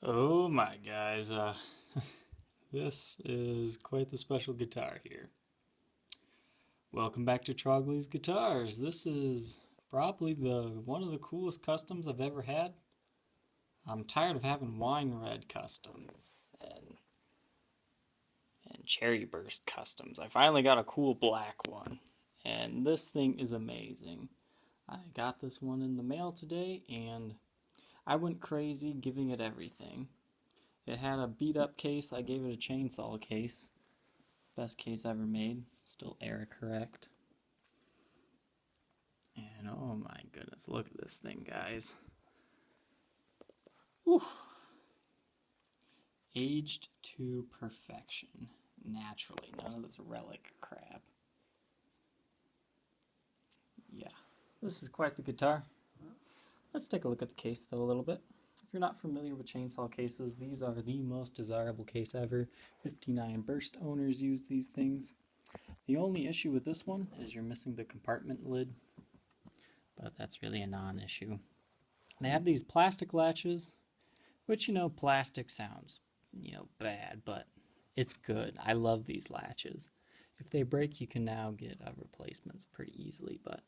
Oh my guys, this is quite the special guitar here. Welcome back to Trogly's Guitars. This is probably one of the coolest customs I've ever had. I'm tired of having wine red customs and cherry burst customs. I finally got a cool black one, and this thing is amazing. I got this one in the mail today, and I went crazy giving it everything. It had a beat up case. I gave it a chainsaw case. Best case ever made. Still error correct. And oh my goodness, look at this thing, guys. Whew. Aged to perfection. Naturally. None of this relic crap. Yeah. This is quite the guitar. Let's take a look at the case though a little bit. If you're not familiar with chainsaw cases, these are the most desirable case ever. 59 burst owners use these things. The only issue with this one is you're missing the compartment lid, but that's really a non-issue. They have these plastic latches, which, plastic sounds, bad, but it's good. I love these latches. If they break, you can now get replacements pretty easily, but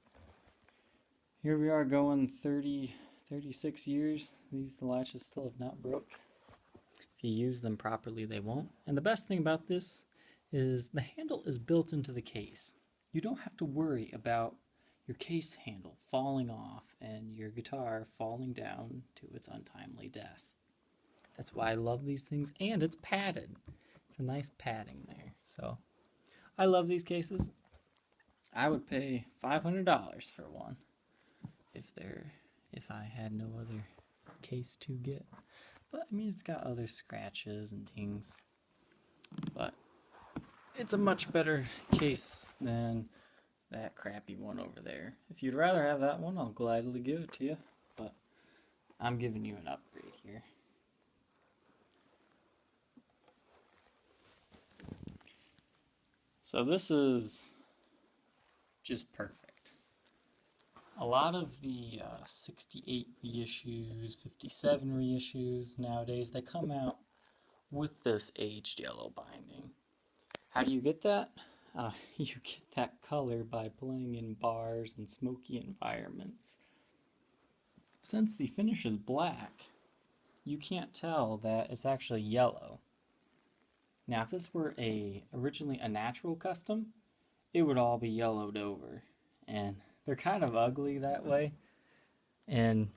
here we are going 36 years. These latches still have not broke. If you use them properly, they won't. And the best thing about this is the handle is built into the case. You don't have to worry about your case handle falling off and your guitar falling down to its untimely death. That's why I love these things, and it's padded. It's a nice padding there. So I love these cases. I would pay $500 for one if I had no other case to get. But I mean, it's got other scratches and dings, but it's a much better case than that crappy one over there. If you'd rather have that one, I'll gladly give it to you, but I'm giving you an upgrade here. So this is just perfect. A lot of the 68 reissues, 57 reissues nowadays, they come out with this aged yellow binding. How do you get that? You get that color by playing in bars and smoky environments. Since the finish is black, you can't tell that it's actually yellow. Now, if this were originally a natural custom, it would all be yellowed over, and they're kind of ugly that way. And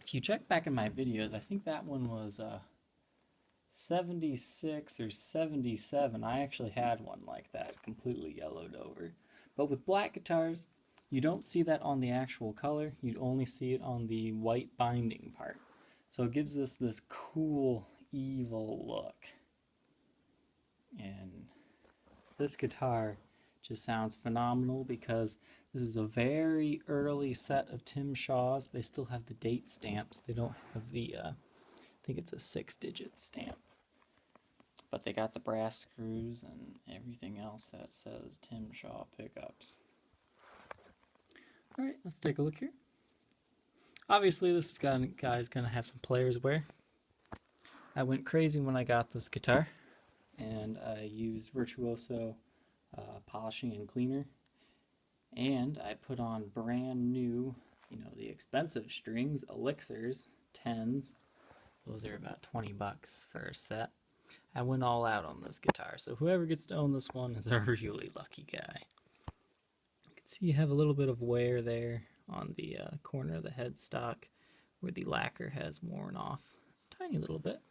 if you check back in my videos, I think that one was 76 or 77. I actually had one like that, completely yellowed over. But with black guitars, you don't see that on the actual color. You'd only see it on the white binding part. So it gives us this cool, evil look. And this guitar just sounds phenomenal because this is a very early set of Tim Shaw's. They still have the date stamps. They don't have the, I think it's a 6-digit stamp. But they got the brass screws and everything else that says Tim Shaw pickups. Alright, let's take a look here. Obviously, this guy's going to have some player's wear. I went crazy when I got this guitar, and I used Virtuoso polishing and cleaner. And I put on brand new, the expensive strings, elixirs, 10s. Those are about 20 bucks for a set. I went all out on this guitar, so whoever gets to own this one is a really lucky guy. You can see you have a little bit of wear there on the corner of the headstock where the lacquer has worn off a tiny little bit.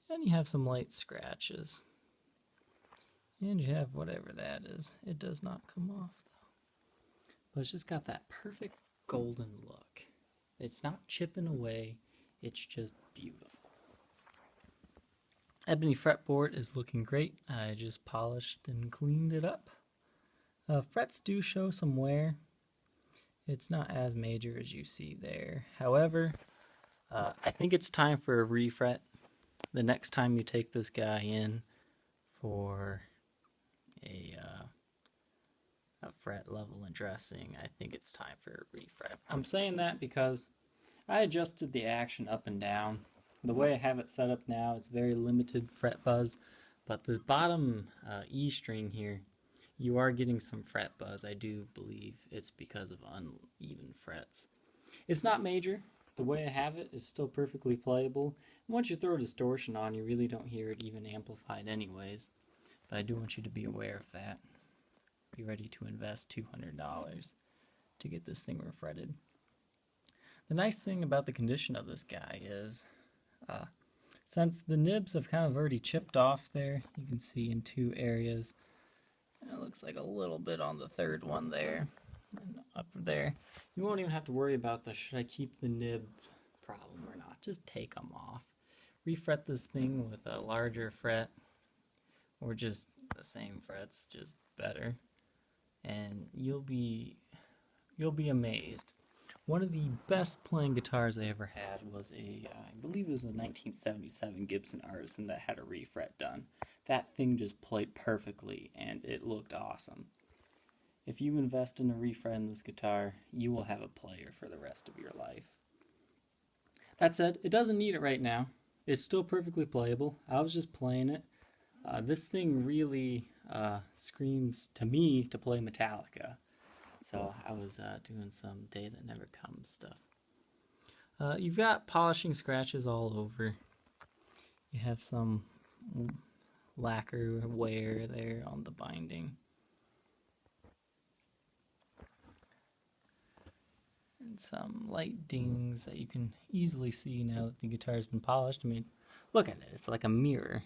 And you have some light scratches. And you have whatever that is. It does not come off though. But it's just got that perfect golden look. It's not chipping away, it's just beautiful. Ebony fretboard is looking great. I just polished and cleaned it up. Frets do show some wear. It's not as major as you see there. However, I think it's time for a refret. The next time you take this guy in for a fret level and dressing, I think it's time for a refret. I'm saying that because I adjusted the action up and down The way I have it set up now, it's very limited fret buzz, but this bottom E string here, you are getting some fret buzz. I do believe it's because of uneven frets. It's not major. The way I have it is still perfectly playable. And once you throw a distortion on, you really don't hear it even amplified anyways. But I do want you to be aware of that. Be ready to invest $200 to get this thing refretted. The nice thing about the condition of this guy is, since the nibs have kind of already chipped off there, you can see in two areas. It looks like a little bit on the third one there, and up there. You won't even have to worry about the should I keep the nib problem or not. Just take them off. Refret this thing with a larger fret, or just the same frets, just better, and you'll be amazed. One of the best playing guitars I ever had was I believe it was a 1977 Gibson Artisan that had a refret done. That thing just played perfectly and it looked awesome. If you invest in a refret in this guitar, you will have a player for the rest of your life. That said, it doesn't need it right now. It's still perfectly playable. I was just playing it. This thing really screams to me to play Metallica. So I was doing some Day That Never Comes stuff. You've got polishing scratches all over. You have some lacquer wear there on the binding. And some light dings that you can easily see now that the guitar's been polished. I mean, look at it. It's like a mirror.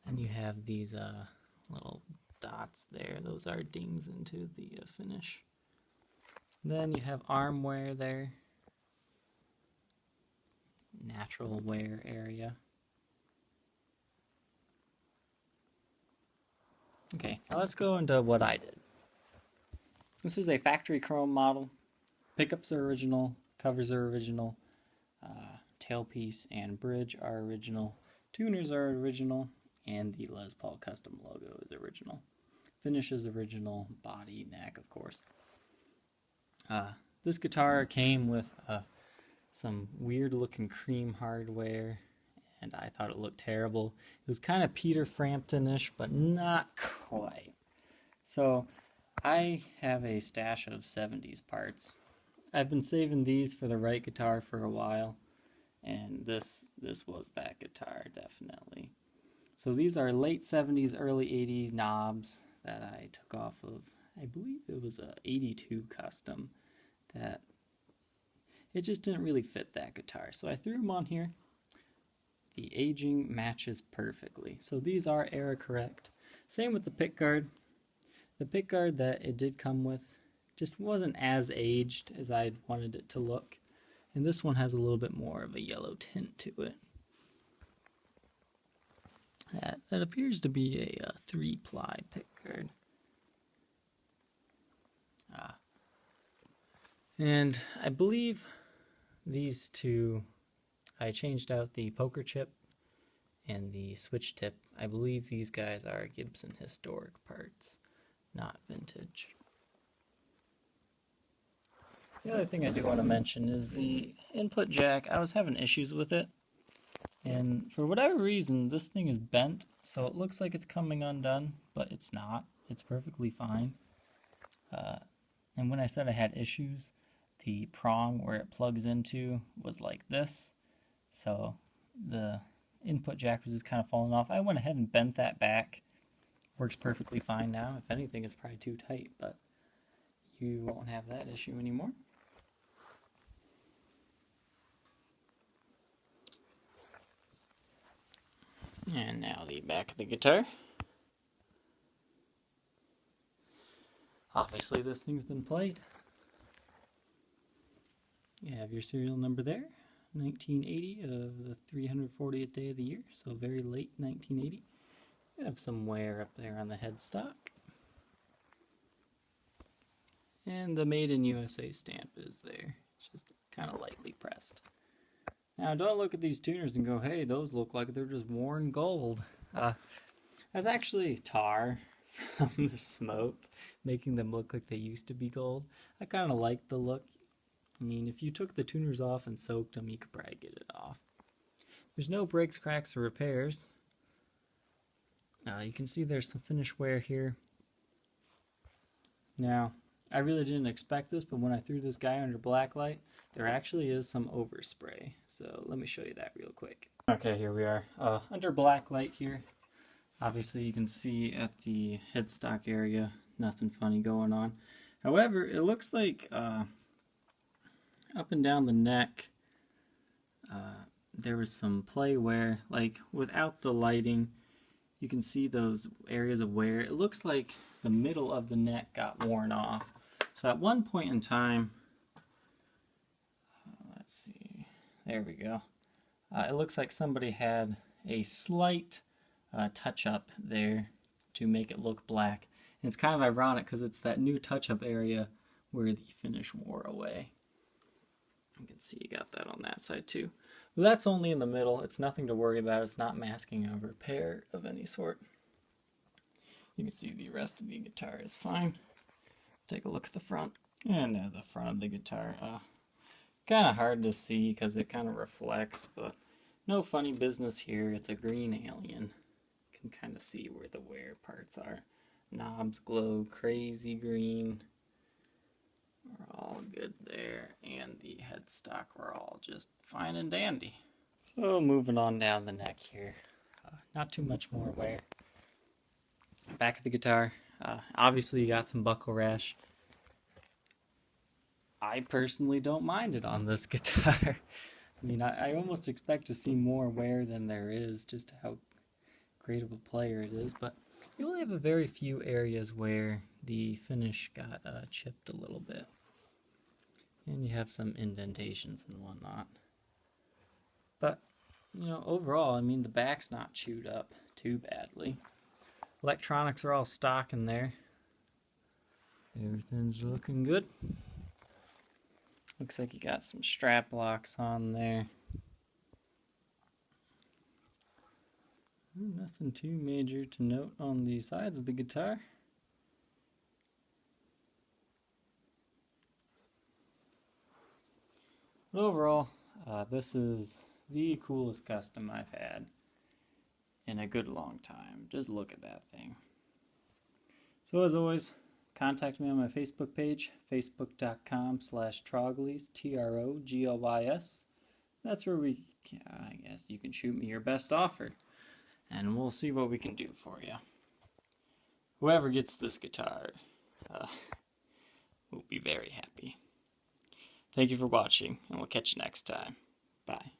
And you have these little dots there. Those are dings into the finish. Then you have arm wear there. Natural wear area. Okay, now let's go into what I did. This is a factory chrome model. Pickups are original, covers are original, tailpiece and bridge are original, tuners are original, and the Les Paul custom logo is original. Finish is original, body, neck, of course. This guitar came with some weird looking cream hardware, and I thought it looked terrible. It was kind of Peter Frampton-ish, but not quite. So I have a stash of 70s parts. I've been saving these for the right guitar for a while, and this was that guitar, definitely. So these are late 70s, early 80s knobs that I took off of, I believe it was a 82 custom, that it just didn't really fit that guitar. So I threw them on here. The aging matches perfectly. So these are era correct. Same with the pickguard. The pickguard that it did come with just wasn't as aged as I wanted it to look. And this one has a little bit more of a yellow tint to it. That appears to be a 3-ply pickguard. And I believe these two, I changed out the poker chip and the switch tip. I believe these guys are Gibson historic parts, not vintage. The other thing I do want to mention is the input jack. I was having issues with it, and for whatever reason this thing is bent, so it looks like it's coming undone, but it's not. It's perfectly fine. And when I said I had issues, the prong where it plugs into was like this, so the input jack was just kind of falling off. I went ahead and bent that back. Works perfectly fine now. If anything, it's probably too tight, but you won't have that issue anymore. And now the back of the guitar. Obviously this thing's been played. You have your serial number there, 1980 of the 340th day of the year, so very late 1980. You have some wear up there on the headstock. And the Made in USA stamp is there. It's just kind of lightly pressed. Now don't look at these tuners and go, hey, those look like they're just worn gold. That's actually tar from the smoke, making them look like they used to be gold. I kind of like the look. I mean, if you took the tuners off and soaked them, you could probably get it off. There's no breaks, cracks, or repairs. You can see there's some finish wear here. Now, I really didn't expect this, but when I threw this guy under black light, there actually is some overspray. So let me show you that real quick. Okay, here we are. Under black light here. Obviously you can see at the headstock area, nothing funny going on. However, it looks like up and down the neck, there was some play wear. Like without the lighting, you can see those areas of wear. It looks like the middle of the neck got worn off. So at one point in time, let's see, there we go. It looks like somebody had a slight touch-up there to make it look black. And it's kind of ironic because it's that new touch-up area where the finish wore away. You can see you got that on that side too. Well, that's only in the middle. It's nothing to worry about. It's not masking a repair of any sort. You can see the rest of the guitar is fine. Take a look at the front. And the front of the guitar. Kind of hard to see because it kind of reflects, but no funny business here. It's a green alien. You can kind of see where the wear parts are. Knobs glow crazy green. We're all good there, and the headstock we're all just fine and dandy. So moving on down the neck here, not too much more wear. Back of the guitar, obviously you got some buckle rash. I personally don't mind it on this guitar. I mean, I almost expect to see more wear than there is, just how great of a player it is, but you only have a very few areas where the finish got chipped a little bit. And you have some indentations and whatnot. But, you know, overall, I mean, the back's not chewed up too badly. Electronics are all stock in there. Everything's looking good. Looks like you got some strap locks on there. Nothing too major to note on the sides of the guitar. But overall, this is the coolest custom I've had in a good long time. Just look at that thing. So as always, contact me on my Facebook page, facebook.com/Troglys, Troglys. That's where I guess you can shoot me your best offer, and we'll see what we can do for you. Whoever gets this guitar will be very happy. Thank you for watching, and we'll catch you next time. Bye.